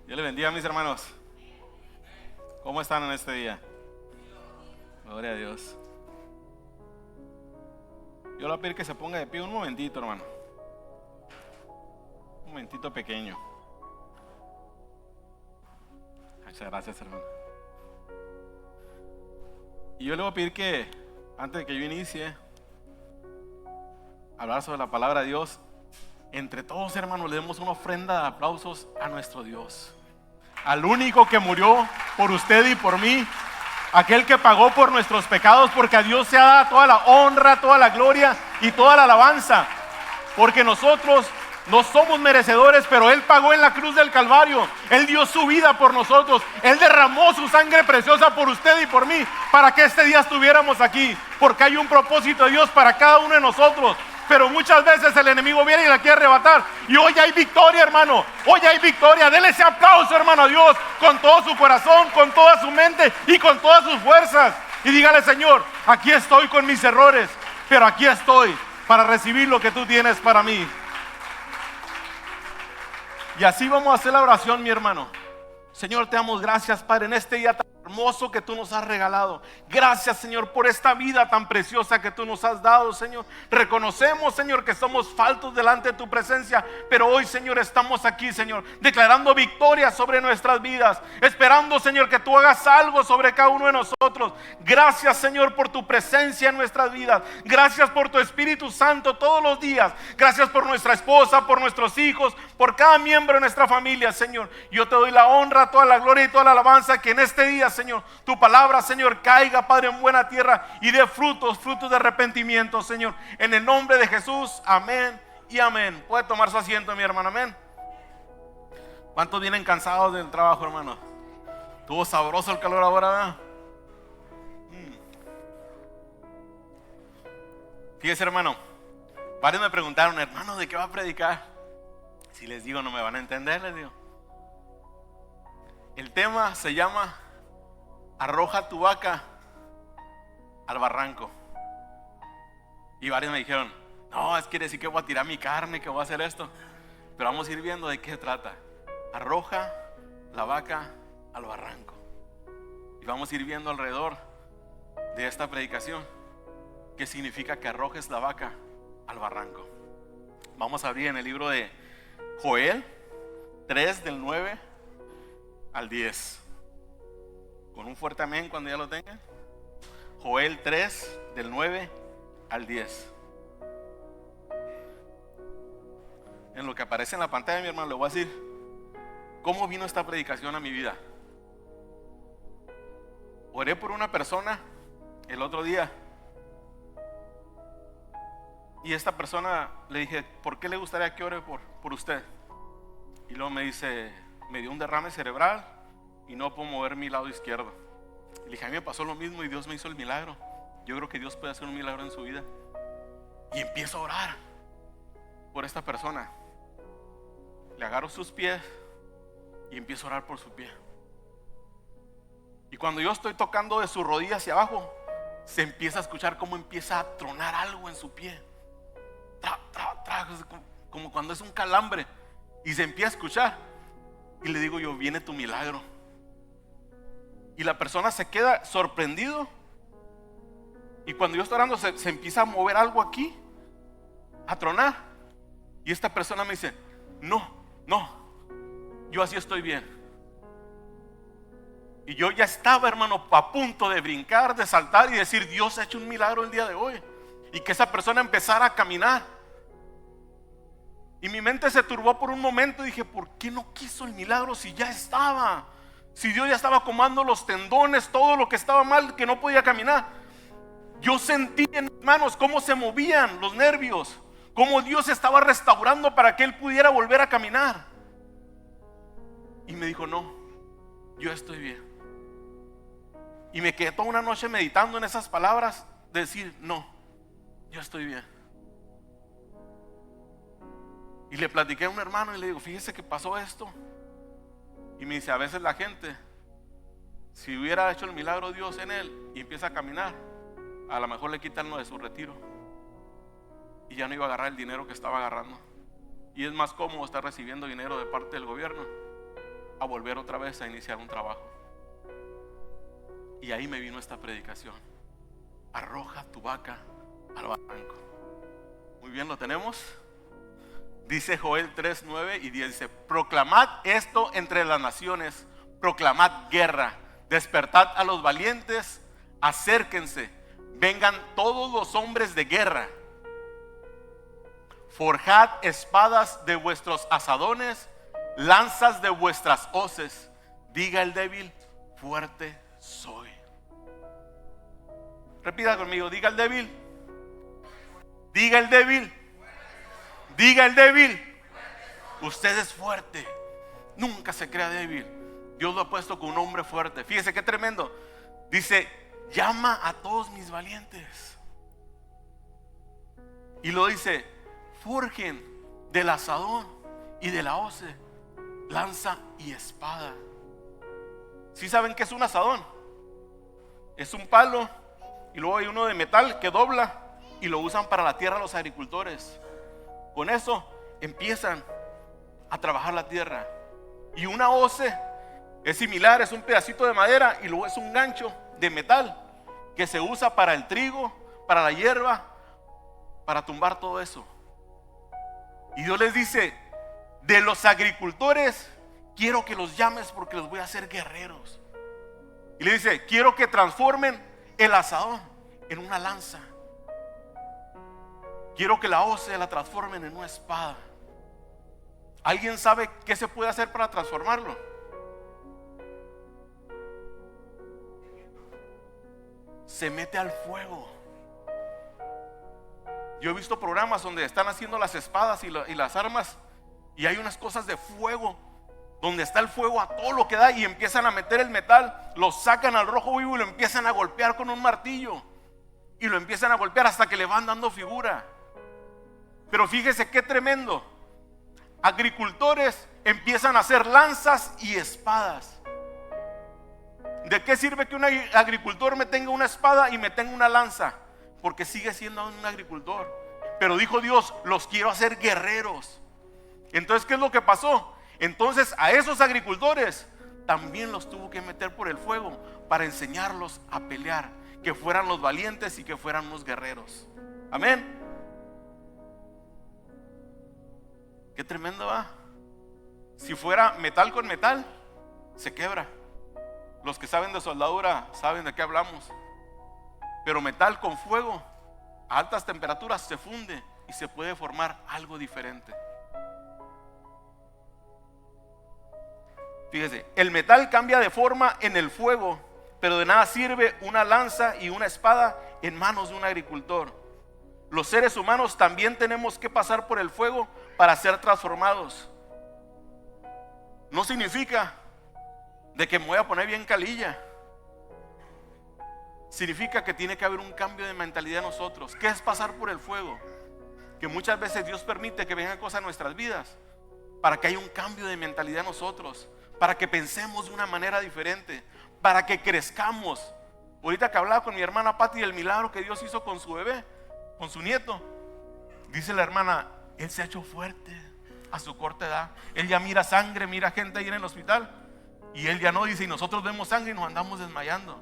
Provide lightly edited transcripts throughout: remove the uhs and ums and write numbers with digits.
Dios les bendiga, mis hermanos. ¿Cómo están en este día? Gloria a Dios. Yo le voy a pedir que se ponga de pie un momentito, hermano. Un momentito pequeño. Muchas gracias, hermano. Y yo le voy a pedir que, antes de que yo inicie a hablar sobre la palabra de Dios, entre todos, hermanos, le demos una ofrenda de aplausos a nuestro Dios, al único que murió por usted y por mí, aquel que pagó por nuestros pecados, porque a Dios se ha dado toda la honra, toda la gloria y toda la alabanza, porque nosotros no somos merecedores, pero Él pagó en la cruz del Calvario. Él dio su vida por nosotros. Él derramó su sangre preciosa por usted y por mí, para que este día estuviéramos aquí, porque hay un propósito de Dios para cada uno de nosotros. Pero muchas veces el enemigo viene y la quiere arrebatar. Y hoy hay victoria, hermano. Hoy hay victoria. Dele ese aplauso, hermano, a Dios, con todo su corazón, con toda su mente y con todas sus fuerzas. Y dígale: Señor, aquí estoy con mis errores, pero aquí estoy para recibir lo que tú tienes para mí. Y así vamos a hacer la oración, mi hermano. Señor, te damos gracias, Padre, en este día tan hermoso que tú nos has regalado. Gracias, Señor, por esta vida tan preciosa que tú nos has dado, Señor. Reconocemos, Señor, que somos faltos delante de tu presencia, pero hoy, Señor, estamos aquí, Señor, declarando victoria sobre nuestras vidas, esperando, Señor, que tú hagas algo sobre cada uno de nosotros. Gracias, Señor, por tu presencia en nuestras vidas. Gracias por tu Espíritu Santo todos los días. Gracias por nuestra esposa, por nuestros hijos, por cada miembro de nuestra familia, Señor. Yo te doy la honra, toda la gloria y toda la alabanza, que en este día, Señor, tu palabra, Señor, caiga, Padre, en buena tierra y dé frutos de arrepentimiento, Señor, en el nombre de Jesús. Amén y amén. Puede tomar su asiento, mi hermano. Amén. ¿Cuántos vienen cansados del trabajo, hermano? Estuvo sabroso el calor ahora, ¿verdad? Fíjese, hermano, varios me preguntaron: hermano, ¿de qué va a predicar? Si les digo, no me van a entender, les digo. El tema se llama: arroja tu vaca al barranco. Y varios me dijeron: no, es quiere decir que voy a tirar mi carne, que voy a hacer esto. Pero vamos a ir viendo de qué se trata. Arroja la vaca al barranco. Y vamos a ir viendo alrededor de esta predicación qué significa que arrojes la vaca al barranco. Vamos a abrir en el libro de Joel 3, del 9 al 10. Con un fuerte amén cuando ya lo tengan. Joel 3, del 9 al 10. En lo que aparece en la pantalla, mi hermano, le voy a decir cómo vino esta predicación a mi vida. Oré por una persona el otro día, y esta persona le dije: ¿por qué le gustaría que ore por usted? Y luego me dice: me dio un derrame cerebral y no puedo mover mi lado izquierdo. Y le dije: a mí me pasó lo mismo y Dios me hizo el milagro. Yo creo que Dios puede hacer un milagro en su vida. Y empiezo a orar por esta persona. Le agarro sus pies y empiezo a orar por su pie. Y cuando yo estoy tocando de su rodilla hacia abajo, se empieza a escuchar cómo empieza a tronar algo en su pie. Como cuando es un calambre. Y se empieza a escuchar. Y le digo yo: viene tu milagro. Y la persona se queda sorprendido. Y cuando yo estoy orando, se empieza a mover algo aquí, a tronar. Y esta persona me dice: no, yo así estoy bien. Y yo ya estaba, hermano, a punto de brincar, de saltar y decir: Dios ha hecho un milagro el día de hoy. Y que esa persona empezara a caminar. Y mi mente se turbó por un momento. Dije: ¿por qué no quiso el milagro si ya estaba? Si Dios ya estaba acomodando los tendones, todo lo que estaba mal, que no podía caminar. Yo sentí en mis manos cómo se movían los nervios, cómo Dios estaba restaurando para que él pudiera volver a caminar. Y me dijo: no, yo estoy bien. Y me quedé toda una noche meditando en esas palabras, de decir: no, yo estoy bien. Y le platiqué a un hermano y le digo: fíjese que pasó esto. Y me dice: a veces la gente, si hubiera hecho el milagro Dios en él y empieza a caminar, a lo mejor le quitan lo de su retiro y ya no iba a agarrar el dinero que estaba agarrando. Y es más cómodo estar recibiendo dinero de parte del gobierno a volver otra vez a iniciar un trabajo. Y ahí me vino esta predicación: arroja tu vaca al barranco. Muy bien, ¿lo tenemos? Dice Joel 3, 9 y 10, dice: proclamad esto entre las naciones, proclamad guerra, despertad a los valientes, acérquense, vengan todos los hombres de guerra, forjad espadas de vuestros asadones, lanzas de vuestras hoces. Diga el débil, fuerte soy. Repita conmigo: diga el débil, diga el débil, diga el débil, usted es fuerte. Nunca se crea débil. Dios lo ha puesto con un hombre fuerte. Fíjese qué tremendo. Dice: llama a todos mis valientes. Y lo dice: forjen del asadón y de la hoce lanza y espada. ¿Sí saben qué es un asadón? Es un palo y luego hay uno de metal que dobla y lo usan para la tierra los agricultores. Con eso empiezan a trabajar la tierra. Y una hoce es similar, es un pedacito de madera y luego es un gancho de metal que se usa para el trigo, para la hierba, para tumbar todo eso. Y Dios les dice: de los agricultores quiero que los llames porque los voy a hacer guerreros. Y le dice: quiero que transformen el asadón en una lanza. Quiero que la hoce la transformen en una espada. ¿Alguien sabe qué se puede hacer para transformarlo? Se mete al fuego. Yo he visto programas donde están haciendo las espadas y las armas, y hay unas cosas de fuego donde está el fuego a todo lo que da, y empiezan a meter el metal, lo sacan al rojo vivo y lo empiezan a golpear con un martillo, y lo empiezan a golpear hasta que le van dando figura. Pero fíjese qué tremendo. Agricultores empiezan a hacer lanzas y espadas. ¿De qué sirve que un agricultor me tenga una espada y me tenga una lanza? Porque sigue siendo un agricultor. Pero dijo Dios: los quiero hacer guerreros. Entonces, ¿qué es lo que pasó? Entonces a esos agricultores también los tuvo que meter por el fuego para enseñarlos a pelear, que fueran los valientes y que fueran los guerreros. Amén. Qué tremendo va. Si fuera metal con metal, se quebra. Los que saben de soldadura saben de qué hablamos. Pero metal con fuego a altas temperaturas se funde y se puede formar algo diferente. Fíjese, el metal cambia de forma en el fuego, pero de nada sirve una lanza y una espada en manos de un agricultor. Los seres humanos también tenemos que pasar por el fuego para ser transformados. No significa de que me voy a poner bien calilla. Significa que tiene que haber un cambio de mentalidad en nosotros. ¿Qué es pasar por el fuego? Que muchas veces Dios permite que vengan cosas a nuestras vidas para que haya un cambio de mentalidad en nosotros, para que pensemos de una manera diferente, para que crezcamos. Ahorita que hablaba con mi hermana Patti del milagro que Dios hizo con su bebé, con su nieto, dice la hermana: él se ha hecho fuerte a su corta edad. Él ya mira sangre, mira gente ahí en el hospital, y él ya no, dice, y nosotros vemos sangre y nos andamos desmayando.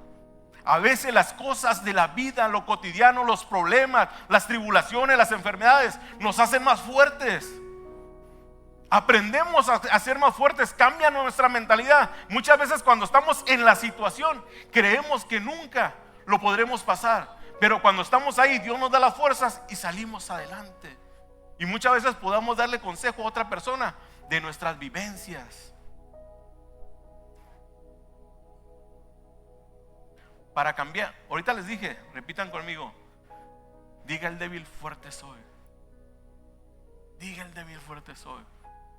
A veces las cosas de la vida, lo cotidiano, los problemas, las tribulaciones, las enfermedades nos hacen más fuertes. Aprendemos a ser más fuertes, cambia nuestra mentalidad. Muchas veces cuando estamos en la situación creemos que nunca lo podremos pasar, pero cuando estamos ahí Dios nos da las fuerzas y salimos adelante. Y muchas veces podamos darle consejo a otra persona de nuestras vivencias. Para cambiar, ahorita les dije, repitan conmigo: diga el débil, fuerte soy. Diga el débil, fuerte soy.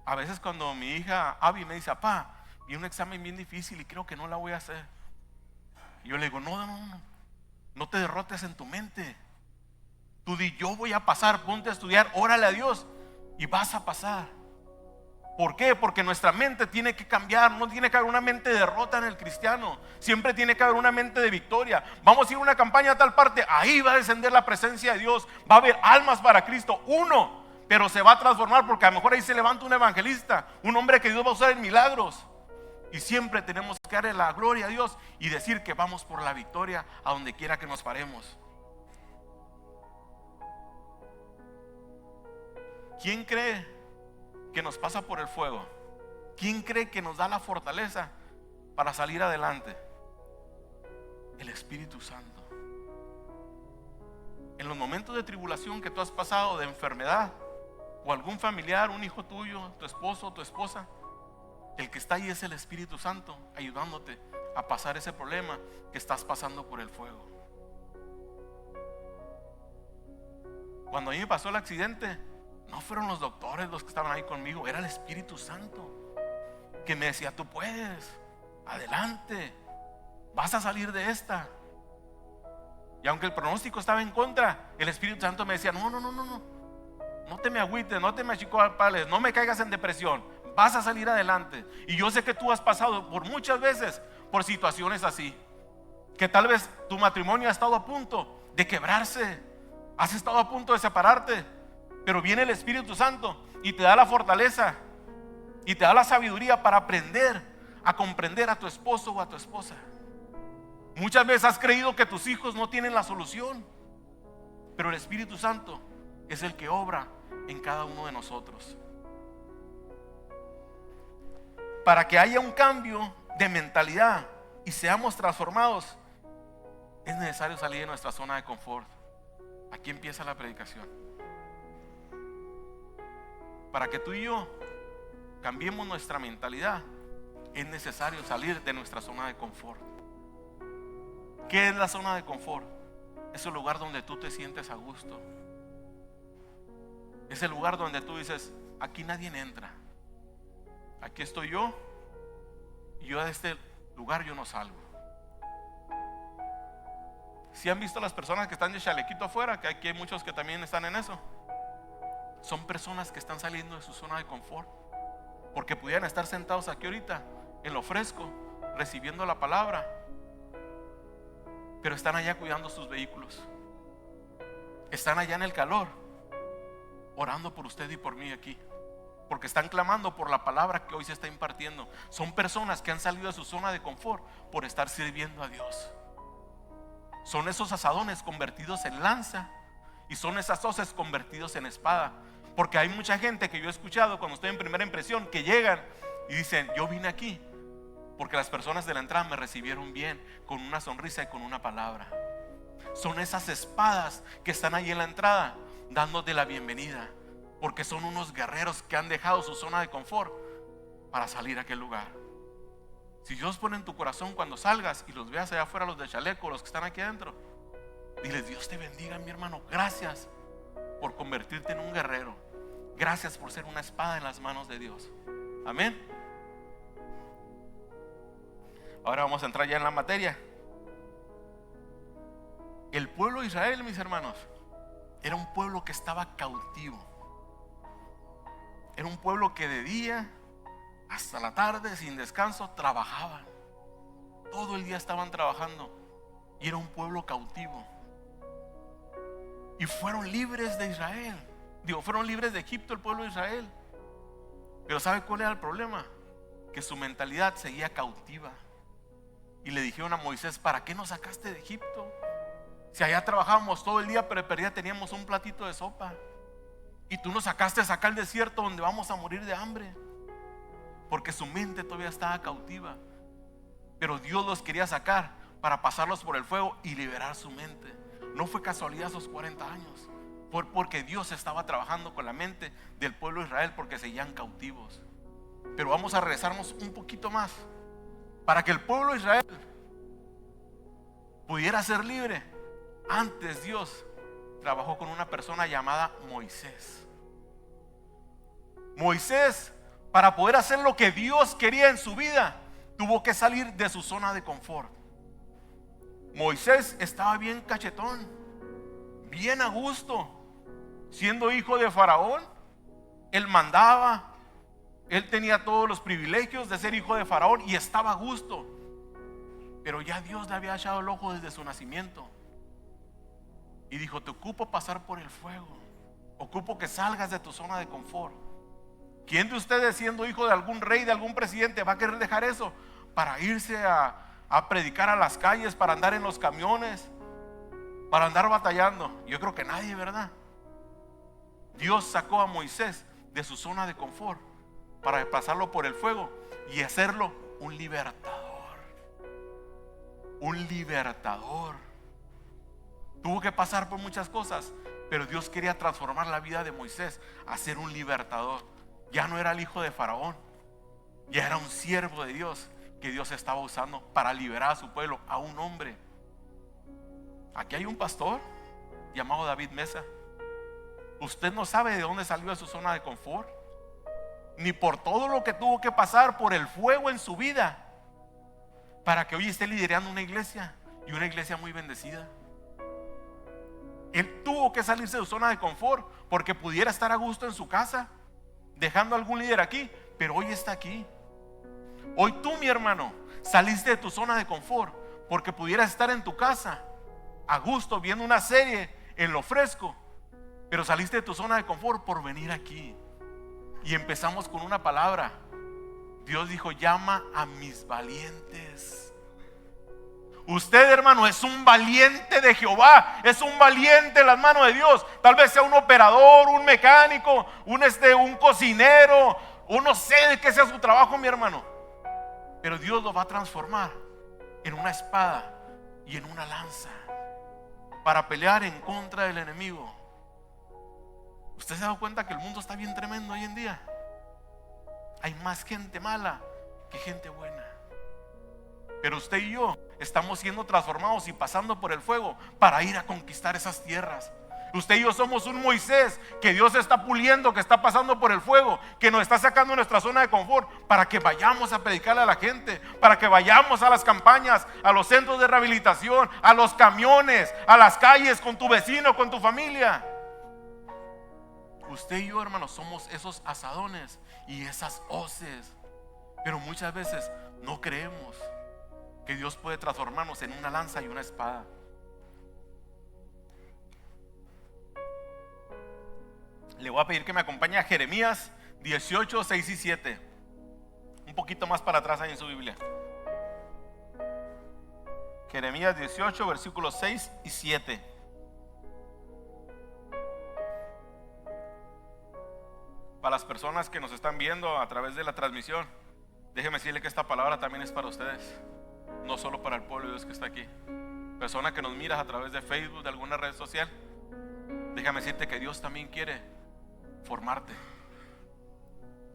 A veces cuando mi hija Abby me dice: papá, vi un examen bien difícil y creo que no la voy a hacer, y yo le digo: no te derrotes en tu mente. Tú di: yo voy a pasar, ponte a estudiar, órale a Dios y vas a pasar. ¿Por qué? Porque nuestra mente tiene que cambiar. No tiene que haber una mente de derrota en el cristiano. Siempre tiene que haber una mente de victoria. Vamos a ir a una campaña a tal parte, ahí va a descender la presencia de Dios. Va a haber almas para Cristo, uno, pero se va a transformar, porque a lo mejor ahí se levanta un evangelista, un hombre que Dios va a usar en milagros. Y siempre tenemos que darle la gloria a Dios y decir que vamos por la victoria a donde quiera que nos paremos. ¿Quién cree que nos pasa por el fuego? ¿Quién cree que nos da la fortaleza para salir adelante? El Espíritu Santo. En los momentos de tribulación que tú has pasado, de enfermedad, o algún familiar, un hijo tuyo, tu esposo, tu esposa, el que está ahí es el Espíritu Santo, ayudándote a pasar ese problema que estás pasando por el fuego. Cuando a mí me pasó el accidente, no fueron los doctores los que estaban ahí conmigo, era el Espíritu Santo que me decía: tú puedes, adelante, vas a salir de esta. Y aunque el pronóstico estaba en contra, el Espíritu Santo me decía: no te me agüites, no te me achicopales, no me caigas en depresión, vas a salir adelante. Y yo sé que tú has pasado por muchas veces por situaciones así, que tal vez tu matrimonio ha estado a punto de quebrarse, has estado a punto de separarte, pero viene el Espíritu Santo y te da la fortaleza y te da la sabiduría para aprender a comprender a tu esposo o a tu esposa. Muchas veces has creído que tus hijos no tienen la solución, pero el Espíritu Santo es el que obra en cada uno de nosotros. Para que haya un cambio de mentalidad y seamos transformados, es necesario salir de nuestra zona de confort. Aquí empieza la predicación. Para que tú y yo cambiemos nuestra mentalidad, es necesario salir de nuestra zona de confort. ¿Qué es la zona de confort? Es el lugar donde tú te sientes a gusto. Es el lugar donde tú dices: aquí nadie entra, aquí estoy yo, y yo de este lugar yo no salgo. Si han visto las personas que están de chalequito afuera, que aquí hay muchos que también están en eso, son personas que están saliendo de su zona de confort, porque pudieran estar sentados aquí ahorita en lo fresco recibiendo la palabra, pero están allá cuidando sus vehículos, están allá en el calor orando por usted y por mí aquí, porque están clamando por la palabra que hoy se está impartiendo. Son personas que han salido de su zona de confort por estar sirviendo a Dios. Son esos asadones convertidos en lanza, y son esas hoces convertidos en espada. Porque hay mucha gente que yo he escuchado cuando estoy en primera impresión, que llegan y dicen: yo vine aquí porque las personas de la entrada me recibieron bien, con una sonrisa y con una palabra. Son esas espadas que están ahí en la entrada dándote la bienvenida, porque son unos guerreros que han dejado su zona de confort para salir a aquel lugar. Si Dios pone en tu corazón cuando salgas y los veas allá afuera, los de chaleco, los que están aquí adentro, diles: Dios te bendiga, mi hermano, gracias por convertirte en un guerrero, gracias por ser una espada en las manos de Dios. Amén. Ahora vamos a entrar ya en la materia. El pueblo de Israel, mis hermanos, era un pueblo que estaba cautivo. Era un pueblo que de día hasta la tarde, sin descanso, trabajaban. Todo el día estaban trabajando. Y era un pueblo cautivo. Y fueron libres de Israel. Fueron libres de Egipto, el pueblo de Israel. Pero ¿sabe cuál era el problema? Que su mentalidad seguía cautiva. Y le dijeron a Moisés: ¿para qué nos sacaste de Egipto? Si allá trabajábamos todo el día, pero de día teníamos un platito de sopa. Y tú nos sacaste a sacar al desierto donde vamos a morir de hambre. Porque su mente todavía estaba cautiva. Pero Dios los quería sacar para pasarlos por el fuego y liberar su mente. No fue casualidad esos 40 años. Fue porque Dios estaba trabajando con la mente del pueblo de Israel, porque seguían cautivos. Pero vamos a regresarnos un poquito más. Para que el pueblo de Israel pudiera ser libre, antes Dios trabajó con una persona llamada Moisés. Moisés, para poder hacer lo que Dios quería en su vida, tuvo que salir de su zona de confort. Moisés estaba bien cachetón, bien a gusto, siendo hijo de Faraón. Él mandaba, él tenía todos los privilegios de ser hijo de Faraón y estaba a gusto. Pero ya Dios le había echado el ojo desde su nacimiento y dijo: te ocupo pasar por el fuego, ocupo que salgas de tu zona de confort. ¿Quién de ustedes, siendo hijo de algún rey, de algún presidente, va a querer dejar eso para irse a predicar a las calles, para andar en los camiones, para andar batallando? Yo creo que nadie, ¿verdad? Dios sacó a Moisés de su zona de confort para pasarlo por el fuego y hacerlo un libertador. Un libertador. Tuvo que pasar por muchas cosas, pero Dios quería transformar la vida de Moisés a ser un libertador. Ya no era el hijo de Faraón, ya era un siervo de Dios que Dios estaba usando para liberar a su pueblo, a un hombre. Aquí hay un pastor llamado David Mesa. Usted no sabe de dónde salió de su zona de confort, ni por todo lo que tuvo que pasar por el fuego en su vida, para que hoy esté liderando una iglesia, y una iglesia muy bendecida. Él tuvo que salirse de su zona de confort porque pudiera estar a gusto en su casa, dejando a algún líder aquí, pero hoy está aquí. Hoy tú, mi hermano, saliste de tu zona de confort porque pudieras estar en tu casa a gusto viendo una serie en lo fresco, pero saliste de tu zona de confort por venir aquí. Y empezamos con una palabra. Dios dijo: llama a mis valientes. Usted, hermano, es un valiente de Jehová, es un valiente en las manos de Dios. Tal vez sea un operador, un mecánico, un cocinero, o no sé de qué sea su trabajo, mi hermano, pero Dios lo va a transformar en una espada y en una lanza para pelear en contra del enemigo. ¿Usted se ha dado cuenta que el mundo está bien tremendo hoy en día? Hay más gente mala que gente buena. Pero usted y yo estamos siendo transformados y pasando por el fuego para ir a conquistar esas tierras. Usted y yo somos un Moisés que Dios está puliendo, que está pasando por el fuego, que nos está sacando de nuestra zona de confort para que vayamos a predicarle a la gente, para que vayamos a las campañas, a los centros de rehabilitación, a los camiones, a las calles, con tu vecino, con tu familia. Usted y yo, hermanos, somos esos asadones y esas hoces, pero muchas veces no creemos que Dios puede transformarnos en una lanza y una espada. Le voy a pedir que me acompañe a Jeremías 18, 6 y 7. Un poquito más para atrás ahí en su Biblia. Jeremías 18, versículos 6 y 7. Para las personas que nos están viendo a través de la transmisión, déjeme decirle que esta palabra también es para ustedes, no solo para el pueblo de Dios que está aquí. Persona que nos miras a través de Facebook, de alguna red social, déjame decirte que Dios también quiere formarte.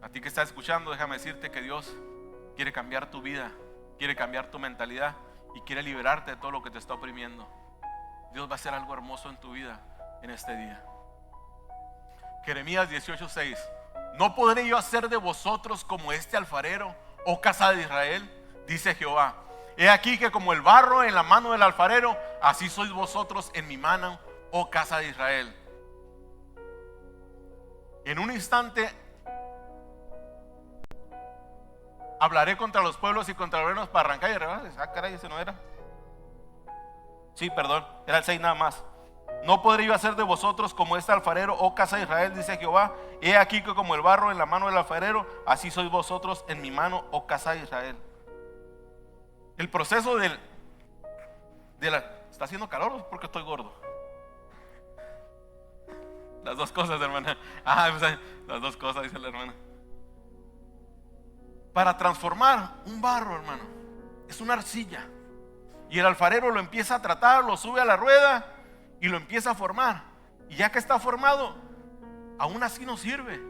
A ti que estás escuchando, déjame decirte que Dios quiere cambiar tu vida, quiere cambiar tu mentalidad y quiere liberarte de todo lo que te está oprimiendo. Dios va a hacer algo hermoso en tu vida en este día. Jeremías 18:6. ¿No podré yo hacer de vosotros como este alfarero, oh casa de Israel? Dice Jehová. He aquí que como el barro en la mano del alfarero, así sois vosotros en mi mano, oh casa de Israel. En un instante hablaré contra los pueblos y contra los reinos para arrancar y arreglar. Ah, caray, ese no era. Sí, perdón, era el 6 nada más. No podré yo hacer de vosotros como este alfarero, oh casa de Israel, dice Jehová. He aquí que como el barro en la mano del alfarero, así sois vosotros en mi mano, oh casa de Israel. El proceso ¿está haciendo calor o porque estoy gordo? Las dos cosas, hermana. Las dos cosas, dice la hermana. Para transformar un barro, hermano, es una arcilla. Y el alfarero lo empieza a tratar, lo sube a la rueda y lo empieza a formar. Y ya que está formado, aún así no sirve.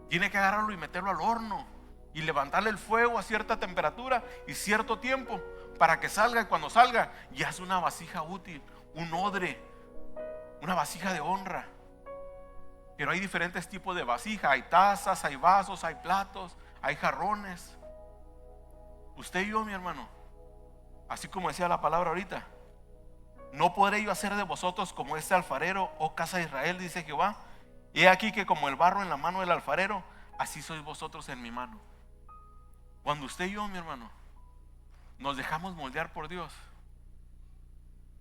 Tiene que agarrarlo y meterlo al horno y levantarle el fuego a cierta temperatura y cierto tiempo para que salga. Y cuando salga ya es una vasija útil, un odre, una vasija de honra. Pero hay diferentes tipos de vasija. Hay tazas, hay vasos, hay platos, hay jarrones. Usted y yo, mi hermano, así como decía la palabra ahorita, no podré yo hacer de vosotros como este alfarero, oh casa de Israel, dice Jehová. He aquí que como el barro en la mano del alfarero, así sois vosotros en mi mano. Cuando usted y yo, mi hermano, nos dejamos moldear por Dios,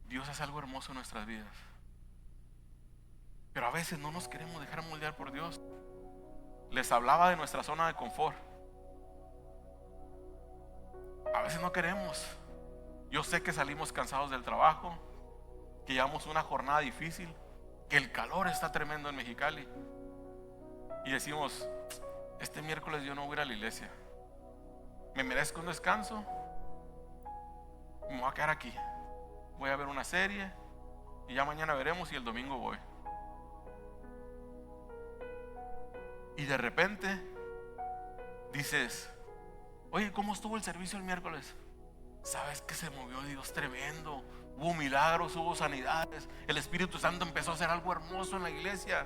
Dios hace algo hermoso en nuestras vidas. Pero a veces no nos queremos dejar moldear por Dios. les hablaba de nuestra zona de confort. A veces no queremos. Yo sé que salimos cansados del trabajo, que llevamos una jornada difícil, que el calor está tremendo en Mexicali, y decimos: este miércoles yo no voy a ir a la iglesia, me merezco un descanso, me voy a quedar aquí, voy a ver una serie y ya mañana veremos y el domingo voy. Y de repente dices: oye, ¿cómo estuvo el servicio el miércoles? ¿Sabes que se movió Dios tremendo? Hubo milagros, hubo sanidades, el Espíritu Santo empezó a hacer algo hermoso en la iglesia.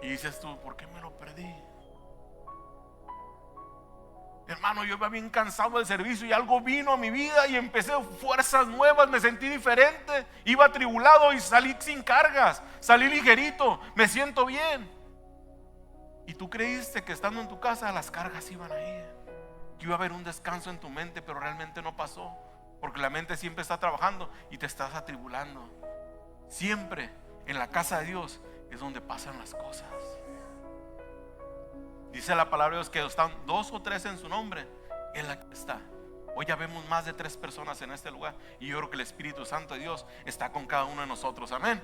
Y dices tú: ¿por qué me lo perdí? Hermano, yo iba bien cansado del servicio y algo vino a mi vida y empecé fuerzas nuevas, me sentí diferente, iba atribulado y salí sin cargas, salí ligerito, me siento bien. Y tú creíste que estando en tu casa las cargas iban a ir, que iba a haber un descanso en tu mente, pero realmente no pasó, porque la mente siempre está trabajando y te estás atribulando. Siempre en la casa de Dios es donde pasan las cosas. Dice la palabra de Dios que están 2 o 3 en su nombre, Él aquí está. Hoy ya vemos más de 3 personas en este lugar, y yo creo que el Espíritu Santo de Dios está con cada uno de nosotros. Amén.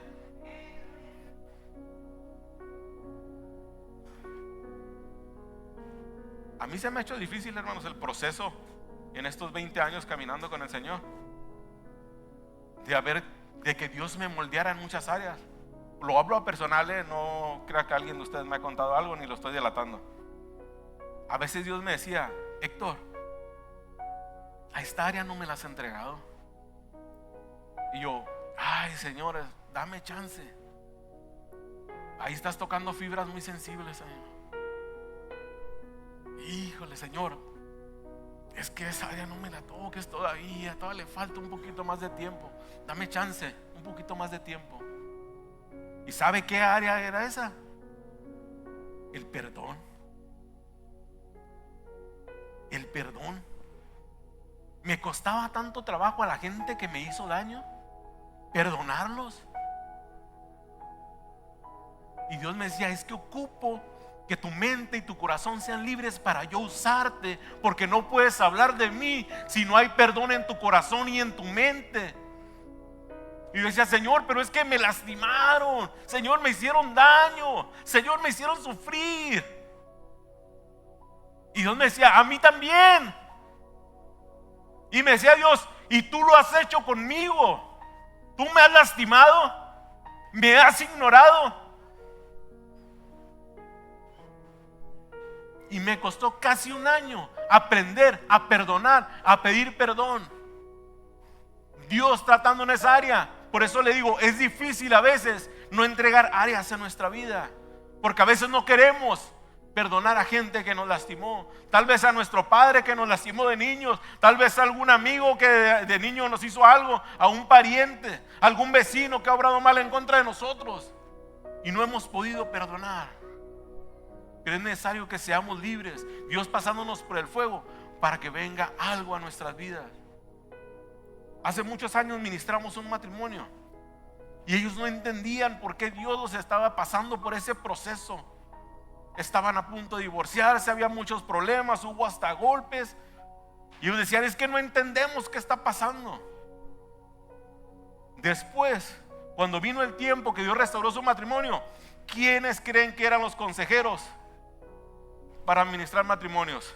A mí se me ha hecho difícil, hermanos, el proceso en estos 20 años caminando con el Señor, de que Dios me moldeara en muchas áreas. Lo hablo a personal, no crea que alguien de ustedes me ha contado algo, ni lo estoy delatando. A veces Dios me decía: Héctor, a esta área no me la has entregado. Y yo: ay, Señor, dame chance. Ahí estás tocando fibras muy sensibles, Señor. Híjole, Señor, es que esa área no me la toques todavía le falta un poquito más de tiempo. Dame chance, un poquito más de tiempo. ¿Y sabe qué área era esa? El perdón. El perdón. Me costaba tanto trabajo a la gente que me hizo daño perdonarlos. Y Dios me decía: es que ocupo que tu mente y tu corazón sean libres para yo usarte, porque no puedes hablar de mí si no hay perdón en tu corazón y en tu mente. Y yo decía: Señor, pero es que me lastimaron, Señor, me hicieron daño, Señor, me hicieron sufrir. Y Dios me decía: a mí también. Y me decía Dios: y tú lo has hecho conmigo, tú me has lastimado, me has ignorado. Y me costó casi un año aprender a perdonar, a pedir perdón. Dios tratando en esa área. Por eso le digo, es difícil a veces no entregar áreas en nuestra vida, porque a veces no queremos perdonar a gente que nos lastimó. Tal vez a nuestro padre que nos lastimó de niños, tal vez a algún amigo que de niño nos hizo algo, a un pariente, a algún vecino que ha obrado mal en contra de nosotros y no hemos podido perdonar. Pero es necesario que seamos libres, Dios pasándonos por el fuego para que venga algo a nuestras vidas. Hace muchos años ministramos un matrimonio y ellos no entendían por qué Dios los estaba pasando por ese proceso. Estaban a punto de divorciarse, había muchos problemas, hubo hasta golpes, y ellos decían: es que no entendemos qué está pasando. Después, cuando vino el tiempo que Dios restauró su matrimonio, ¿quiénes creen que eran los consejeros para administrar matrimonios?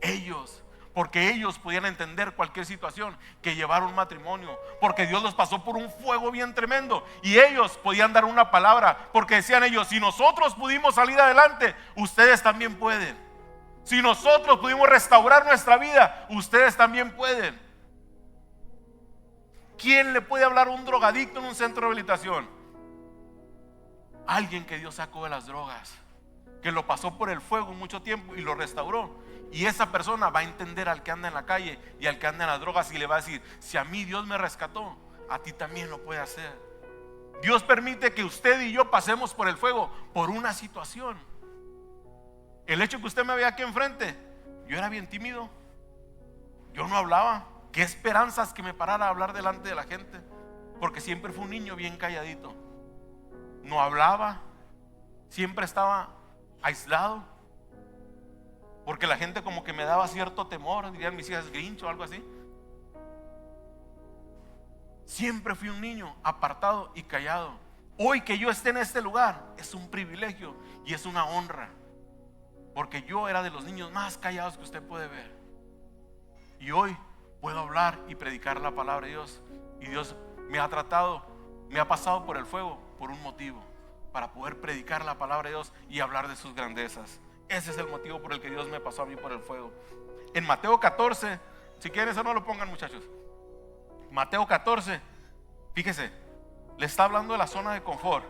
Ellos. Porque ellos podían entender cualquier situación que llevara un matrimonio, porque Dios los pasó por un fuego bien tremendo, y ellos podían dar una palabra, porque decían ellos: si nosotros pudimos salir adelante, ustedes también pueden. Si nosotros pudimos restaurar nuestra vida, ustedes también pueden. ¿Quién le puede hablar a un drogadicto en un centro de rehabilitación? Alguien que Dios sacó de las drogas, que lo pasó por el fuego mucho tiempo y lo restauró. Y esa persona va a entender al que anda en la calle y al que anda en las drogas, y le va a decir: si a mí Dios me rescató, a ti también lo puede hacer. Dios permite que usted y yo pasemos por el fuego por una situación. El hecho que usted me vea aquí enfrente, yo era bien tímido, yo no hablaba. Qué esperanzas que me parara a hablar delante de la gente, porque siempre fui un niño bien calladito, no hablaba, siempre estaba aislado, porque la gente como que me daba cierto temor, dirían mis hijas, Grinch o algo así. Siempre fui un niño apartado y callado. Hoy que yo esté en este lugar es un privilegio y es una honra, porque yo era de los niños más callados que usted puede ver, y hoy puedo hablar y predicar la palabra de Dios. Y Dios me ha tratado, me ha pasado por el fuego por un motivo, para poder predicar la palabra de Dios y hablar de sus grandezas. Ese es el motivo por el que Dios me pasó a mí por el fuego. En Mateo 14, si quieren eso no lo pongan, muchachos. Mateo 14, fíjese, le está hablando de la zona de confort.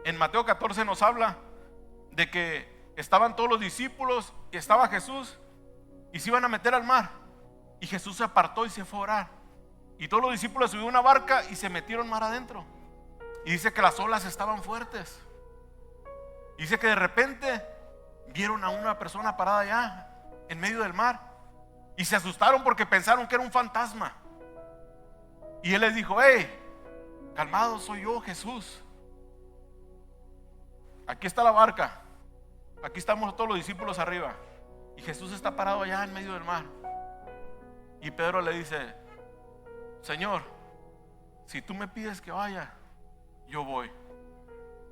En Mateo 14 nos habla de que estaban todos los discípulos y estaba Jesús y se iban a meter al mar, y Jesús se apartó y se fue a orar, y todos los discípulos subieron a una barca y se metieron mar adentro, y dice que las olas estaban fuertes. Dice que de repente vieron a una persona parada allá en medio del mar y se asustaron porque pensaron que era un fantasma, y él les dijo: hey, calmados, soy yo, Jesús. Aquí está la barca, aquí estamos todos los discípulos arriba, y Jesús está parado allá en medio del mar. Y Pedro le dice: Señor, si tú me pides que vaya, yo voy.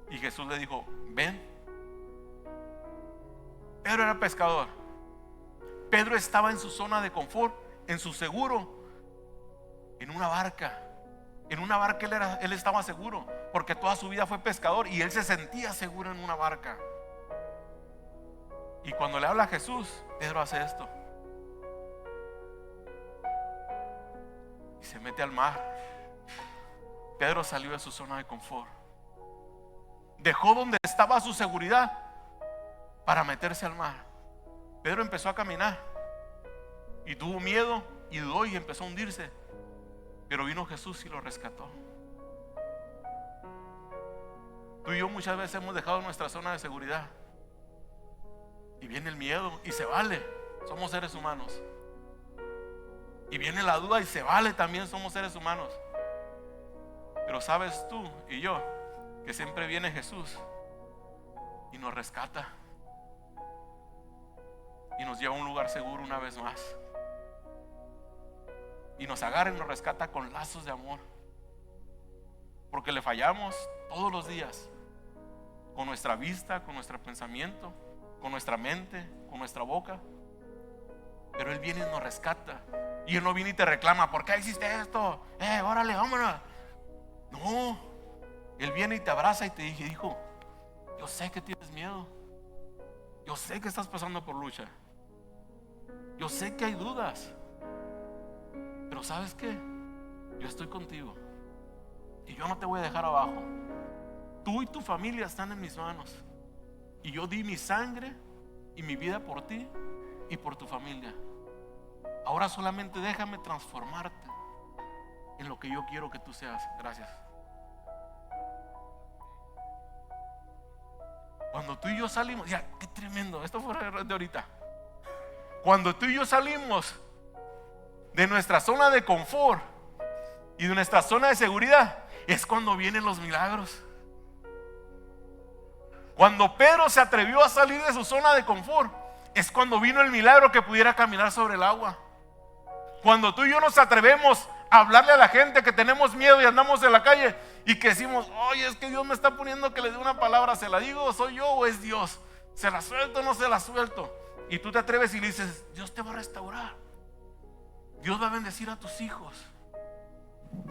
Y Jesús le dijo: ven. Pedro era pescador. Pedro estaba en su zona de confort, en su seguro, en una barca. En una barca él estaba seguro, porque toda su vida fue pescador y él se sentía seguro en una barca. Y cuando le habla a Jesús, Pedro hace esto y se mete al mar. Pedro salió de su zona de confort, dejó donde estaba su seguridad para meterse al mar. Pedro empezó a caminar y tuvo miedo y dudó y empezó a hundirse, pero vino Jesús y lo rescató. Tú y yo muchas veces hemos dejado nuestra zona de seguridad y viene el miedo y se vale, somos seres humanos. Y viene la duda y se vale, también somos seres humanos. Pero sabes tú y yo que siempre viene Jesús y nos rescata y nos lleva a un lugar seguro una vez más, y nos agarra y nos rescata con lazos de amor, porque le fallamos todos los días, con nuestra vista, con nuestro pensamiento, con nuestra mente, con nuestra boca. Pero Él viene y nos rescata. Y Él no viene y te reclama: ¿por qué hiciste esto? Órale, vámonos. No, Él viene y te abraza y te dice: hijo, yo sé que tienes miedo, yo sé que estás pasando por lucha, yo sé que hay dudas, pero ¿sabes qué? Yo estoy contigo y yo no te voy a dejar abajo. Tú y tu familia están en mis manos, y yo di mi sangre y mi vida por ti y por tu familia. Ahora solamente déjame transformarte en lo que yo quiero que tú seas. Gracias. Cuando tú y yo salimos, ya, qué tremendo, esto fue de ahorita. Cuando tú y yo salimos de nuestra zona de confort y de nuestra zona de seguridad, es cuando vienen los milagros. Cuando Pedro se atrevió a salir de su zona de confort, es cuando vino el milagro que pudiera caminar sobre el agua. Cuando tú y yo nos atrevemos a hablarle a la gente que tenemos miedo y andamos en la calle y que decimos: oye, es que Dios me está poniendo que le dé una palabra, ¿se la digo o soy yo o es Dios? ¿Se la suelto o no se la suelto? Y tú te atreves y le dices: Dios te va a restaurar, Dios va a bendecir a tus hijos,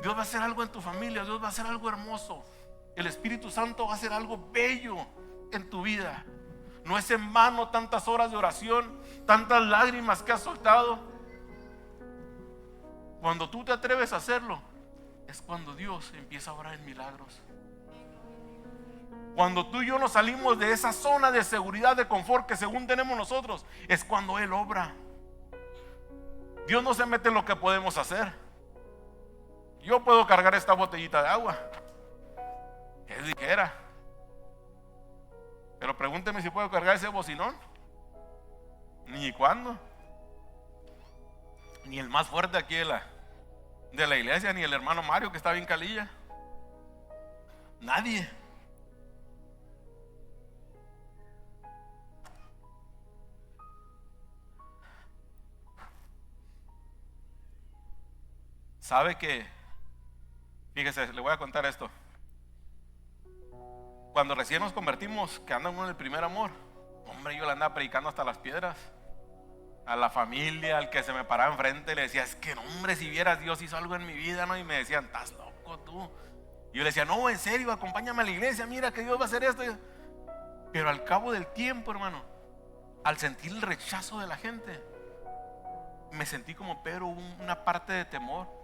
Dios va a hacer algo en tu familia, Dios va a hacer algo hermoso, el Espíritu Santo va a hacer algo bello en tu vida. No es en vano tantas horas de oración, tantas lágrimas que has soltado. Cuando tú te atreves a hacerlo, es cuando Dios empieza a obrar en milagros. Cuando tú y yo nos salimos de esa zona de seguridad, de confort que según tenemos nosotros, es cuando Él obra. Dios no se mete en lo que podemos hacer. Yo puedo cargar esta botellita de agua, es ligera, pero pregúnteme si puedo cargar ese bocinón. Ni cuándo. Ni el más fuerte aquí de la iglesia, ni el hermano Mario que está bien calilla. Nadie. Sabe que, fíjese, le voy a contar esto. Cuando recién nos convertimos, que andamos en el primer amor, hombre, yo le andaba predicando hasta las piedras. A la familia, al que se me paraba enfrente, le decía, es que no, hombre, si vieras, Dios hizo algo en mi vida, ¿no? Y me decían, estás loco tú. Y yo le decía, no, en serio, acompáñame a la iglesia, mira que Dios va a hacer esto. Pero al cabo del tiempo, hermano, al sentir el rechazo de la gente, me sentí como Pedro, una parte de temor.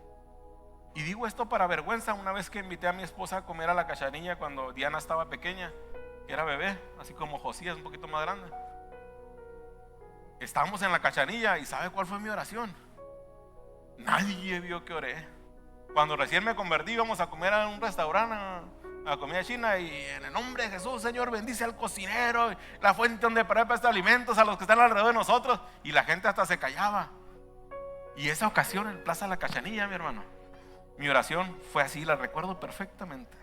Y digo esto para vergüenza. Una vez que invité a mi esposa a comer a la cachanilla cuando Diana estaba pequeña, que era bebé, así como Josías, un poquito más grande. Estábamos en la cachanilla y ¿sabe cuál fue mi oración? Nadie vio que oré. Cuando recién me convertí, íbamos a comer a un restaurante, a comida china, y en el nombre de Jesús, Señor, bendice al cocinero, la fuente donde prepara estos alimentos, a los que están alrededor de nosotros. Y la gente hasta se callaba. Y esa ocasión en Plaza La Cachanilla, mi hermano, mi oración fue así, la recuerdo perfectamente.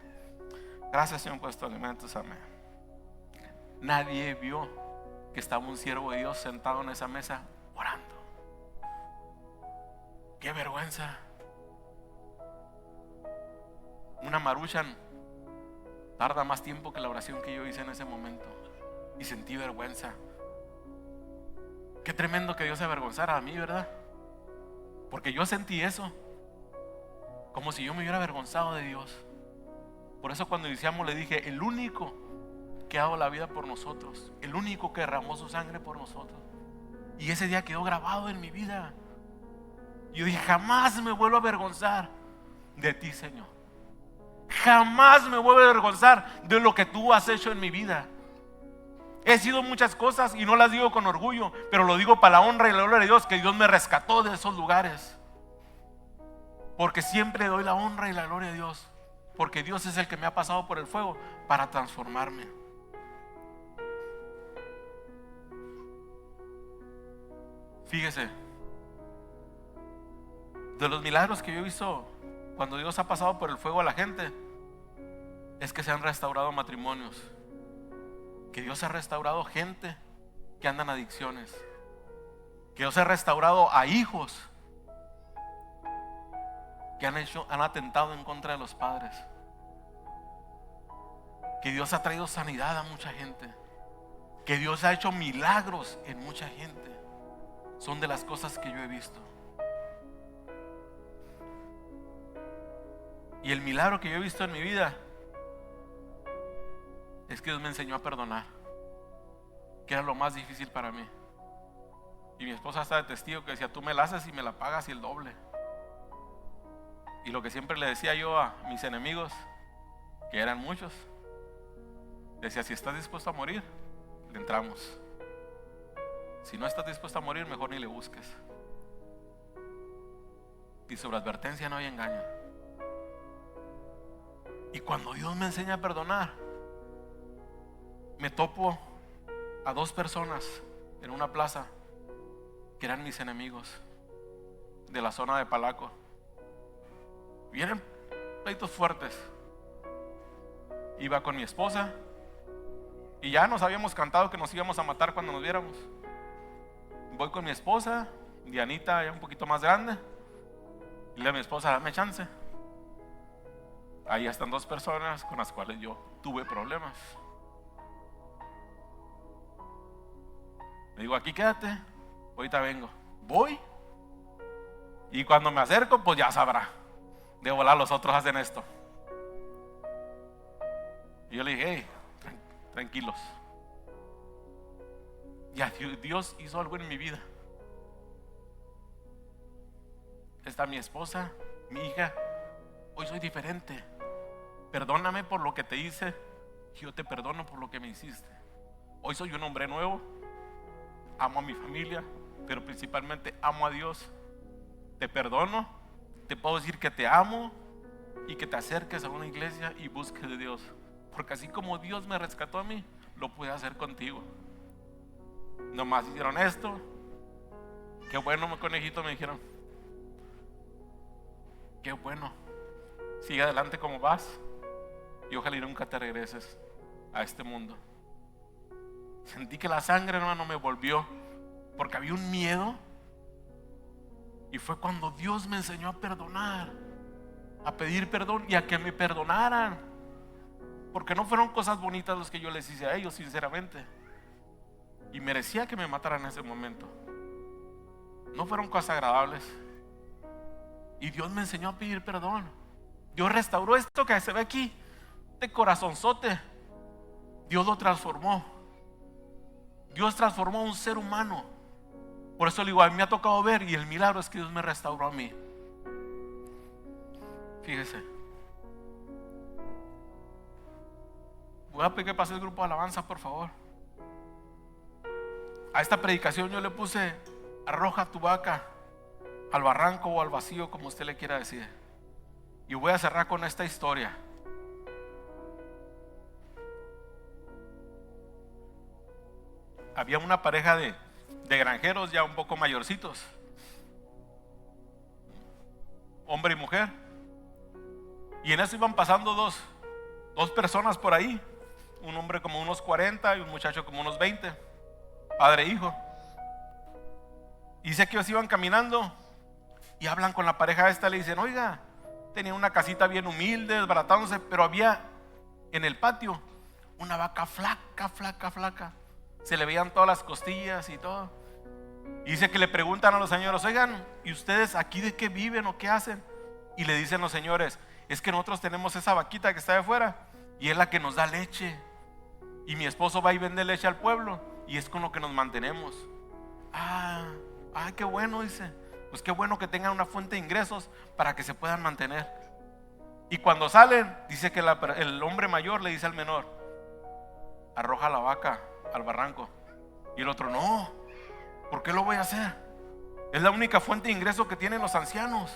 Gracias, Señor, por estos alimentos, amén. Nadie vio que estaba un siervo de Dios sentado en esa mesa orando. Qué vergüenza. Una maruchan tarda más tiempo que la oración que yo hice en ese momento, y sentí vergüenza. Qué tremendo que Dios se avergonzara a mí, ¿verdad? Porque yo sentí eso, como si yo me hubiera avergonzado de Dios. Por eso cuando iniciamos le dije, el único que ha dado la vida por nosotros, el único que derramó su sangre por nosotros. Y ese día quedó grabado en mi vida. Yo dije, jamás me vuelvo a avergonzar de ti, Señor. Jamás me vuelvo a avergonzar de lo que tú has hecho en mi vida. He sido muchas cosas y no las digo con orgullo, pero lo digo para la honra y la gloria de Dios, que Dios me rescató de esos lugares. Porque siempre doy la honra y la gloria a Dios, porque Dios es el que me ha pasado por el fuego para transformarme. Fíjese, de los milagros que yo he visto cuando Dios ha pasado por el fuego a la gente, es que se han restaurado matrimonios, que Dios ha restaurado gente que andan en adicciones, que Dios ha restaurado a hijos que han atentado en contra de los padres, que Dios ha traído sanidad a mucha gente, que Dios ha hecho milagros en mucha gente. Son de las cosas que yo he visto. Y el milagro que yo he visto en mi vida es que Dios me enseñó a perdonar, que era lo más difícil para mí. Y mi esposa está de testigo, que decía, tú me la haces y me la pagas y el doble. Y lo que siempre le decía yo a mis enemigos, que eran muchos, decía, si estás dispuesto a morir, le entramos. Si no estás dispuesto a morir, mejor ni le busques. Y sobre advertencia no hay engaño. Y cuando Dios me enseña a perdonar, me topo a dos personas en una plaza que eran mis enemigos de la zona de Palaco. Vienen pleitos fuertes. Iba con mi esposa y ya nos habíamos cantado que nos íbamos a matar cuando nos viéramos. Voy con mi esposa, Dianita ya un poquito más grande, y le digo a mi esposa, dame chance. Ahí están dos personas con las cuales yo tuve problemas. Le digo, aquí quédate, ahorita vengo. Voy, y cuando me acerco, pues ya sabrá. De volar los otros hacen esto. Y yo le dije, hey, tranquilos. Ya Dios hizo algo en mi vida. Está mi esposa, mi hija. Hoy soy diferente. Perdóname por lo que te hice. Yo te perdono por lo que me hiciste. Hoy soy un hombre nuevo. Amo a mi familia, pero principalmente amo a Dios. Te perdono. Te puedo decir que te amo y que te acerques a una iglesia y busques de Dios. Porque así como Dios me rescató a mí, lo puede hacer contigo. Nomás hicieron esto. Qué bueno, mi conejito, me dijeron. Qué bueno. Sigue adelante como vas y ojalá y nunca te regreses a este mundo. Sentí que la sangre, hermano, me volvió, porque había un miedo Y fue cuando Dios me enseñó a perdonar, a pedir perdón y a que me perdonaran. Porque no fueron cosas bonitas los que yo les hice a ellos, sinceramente. Y merecía que me mataran en ese momento. No fueron cosas agradables. Y Dios me enseñó a pedir perdón. Dios restauró esto que se ve aquí, este corazonzote. Dios lo transformó. Dios transformó a un ser humano. Por eso le digo, a mí me ha tocado ver, y el milagro es que Dios me restauró a mí. Fíjese. Voy a pedir que pase el grupo de alabanza, por favor. A esta predicación yo le puse: arroja tu vaca al barranco o al vacío, como usted le quiera decir. Y voy a cerrar con esta historia. Había una pareja de granjeros ya un poco mayorcitos, hombre y mujer, y en eso iban pasando dos personas por ahí, un hombre como unos 40 y un muchacho como unos 20, padre e hijo. Y dice que ellos iban caminando y hablan con la pareja esta, le dicen: oiga, tenía una casita bien humilde, desbaratándose, pero había en el patio una vaca flaca, flaca, flaca. Se le veían todas las costillas y todo. Y dice que le preguntan a los señores: oigan, ¿y ustedes aquí de qué viven o qué hacen? Y le dicen los señores: es que nosotros tenemos esa vaquita que está de afuera y es la que nos da leche. Y mi esposo va y vende leche al pueblo y es con lo que nos mantenemos. Qué bueno, dice. Pues qué bueno que tengan una fuente de ingresos para que se puedan mantener. Y cuando salen, dice que el hombre mayor le dice al menor: arroja la vaca al barranco. Y el otro: no, ¿por qué lo voy a hacer? Es la única fuente de ingreso que tienen los ancianos.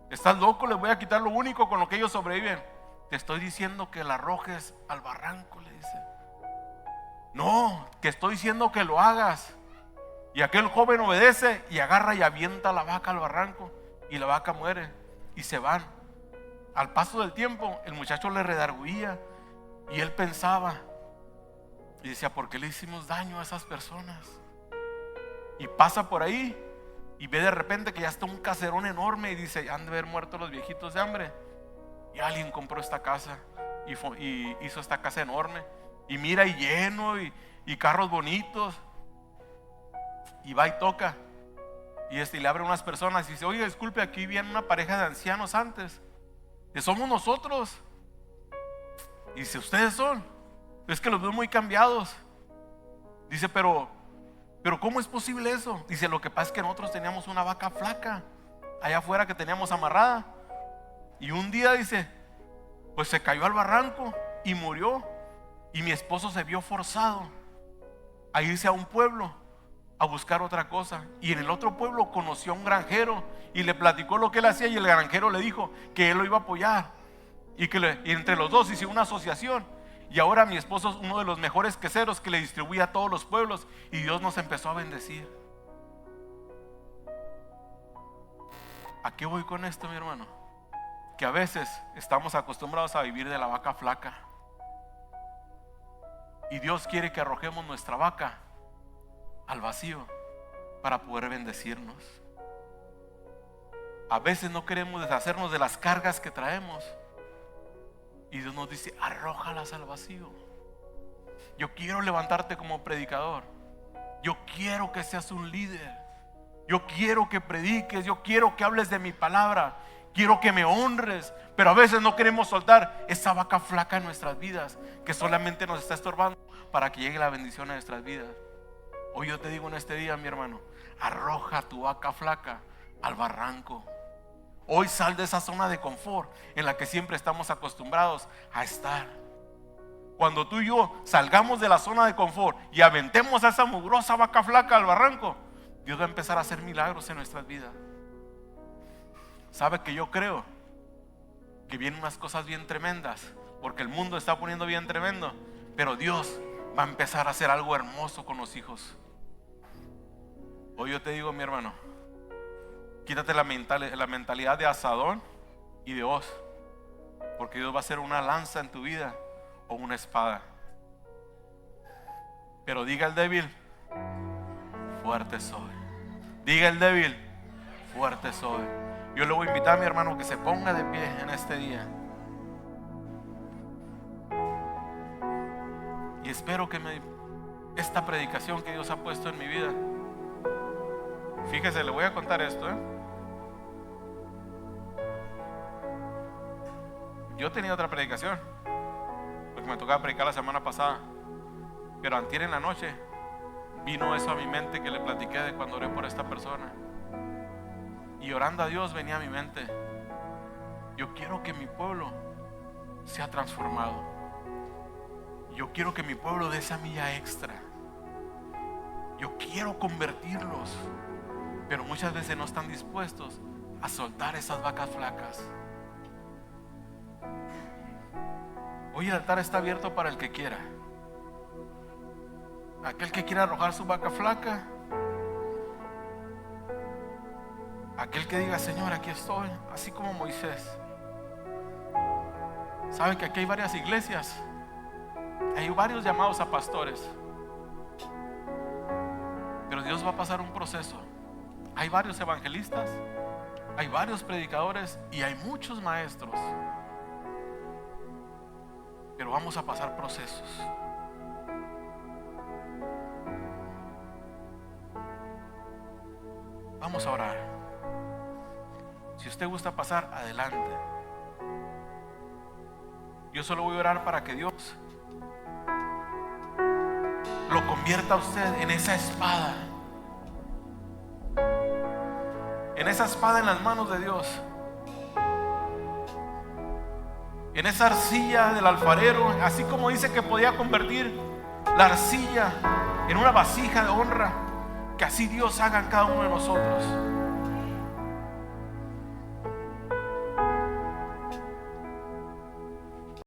¿Estás loco? Les voy a quitar lo único con lo que ellos sobreviven. Te estoy diciendo que la arrojes al barranco, le dice. No, que estoy diciendo que lo hagas. Y aquel joven obedece y agarra y avienta la vaca al barranco, y la vaca muere y se van. Al paso del tiempo el muchacho le redarguía y él pensaba y decía: ¿por qué le hicimos daño a esas personas? Y pasa por ahí y ve de repente que ya está un caserón enorme y dice: han de haber muerto los viejitos de hambre. Y alguien compró esta casa y hizo esta casa enorme. Y mira, y lleno y carros bonitos. Y va y toca. Y le abre unas personas y dice: oye, disculpe, aquí viene una pareja de ancianos antes. Que somos nosotros. Y dice: ¿ustedes son? Es que los veo muy cambiados. Dice: pero ¿cómo es posible eso? Dice: lo que pasa es que nosotros teníamos una vaca flaca allá afuera que teníamos amarrada. Y un día, dice, pues se cayó al barranco y murió. Y mi esposo se vio forzado a irse a un pueblo a buscar otra cosa. Y en el otro pueblo conoció a un granjero y le platicó lo que él hacía. Y el granjero le dijo que él lo iba a apoyar y y entre los dos hicieron una asociación. Y ahora mi esposo es uno de los mejores queseros que le distribuye a todos los pueblos. Y Dios nos empezó a bendecir. ¿A qué voy con esto, mi hermano? Que a veces estamos acostumbrados a vivir de la vaca flaca. Y Dios quiere que arrojemos nuestra vaca al vacío para poder bendecirnos. A veces no queremos deshacernos de las cargas que traemos. Y Dios nos dice: arrójalas al vacío. Yo quiero levantarte como predicador. Yo quiero que seas un líder. Yo quiero que prediques. Yo quiero que hables de mi palabra. Quiero que me honres. Pero a veces no queremos soltar esa vaca flaca en nuestras vidas, que solamente nos está estorbando para que llegue la bendición a nuestras vidas. Hoy yo te digo en este día, mi hermano: arroja tu vaca flaca al barranco. Hoy sal de esa zona de confort en la que siempre estamos acostumbrados a estar. Cuando tú y yo salgamos de la zona de confort y aventemos a esa mugrosa vaca flaca al barranco, Dios va a empezar a hacer milagros en nuestras vidas. ¿Sabe que yo creo que vienen unas cosas bien tremendas? Porque el mundo está poniendo bien tremendo, pero Dios va a empezar a hacer algo hermoso con los hijos. Hoy yo te digo, mi hermano, quítate la mentalidad de asadón y de hoz, porque Dios va a hacer una lanza en tu vida o una espada. Pero diga el débil: fuerte soy. Diga el débil: fuerte soy. Yo le voy a invitar a mi hermano que se ponga de pie en este día. Y espero que esta predicación que Dios ha puesto en mi vida, fíjese, le voy a contar esto, Yo tenía otra predicación, porque me tocaba predicar la semana pasada, pero antier en la noche vino eso a mi mente que le platiqué de cuando oré por esta persona. Y orando a Dios venía a mi mente: yo quiero que mi pueblo sea transformado. Yo quiero que mi pueblo dé esa milla extra. Yo quiero convertirlos, pero muchas veces no están dispuestos a soltar esas vacas flacas. Hoy el altar está abierto para el que quiera. Aquel que quiera arrojar su vaca flaca, aquel que diga: Señor, aquí estoy, así como Moisés. ¿Sabe que aquí hay varias iglesias? Hay varios llamados a pastores, pero Dios va a pasar un proceso. Hay varios evangelistas, hay varios predicadores y hay muchos maestros, pero vamos a pasar procesos. Vamos a orar. Si usted gusta pasar, adelante. Yo solo voy a orar para que Dios lo convierta a usted en esa espada, en esa espada en las manos de Dios, en esa arcilla del alfarero. Así como dice que podía convertir la arcilla en una vasija de honra, que así Dios haga en cada uno de nosotros.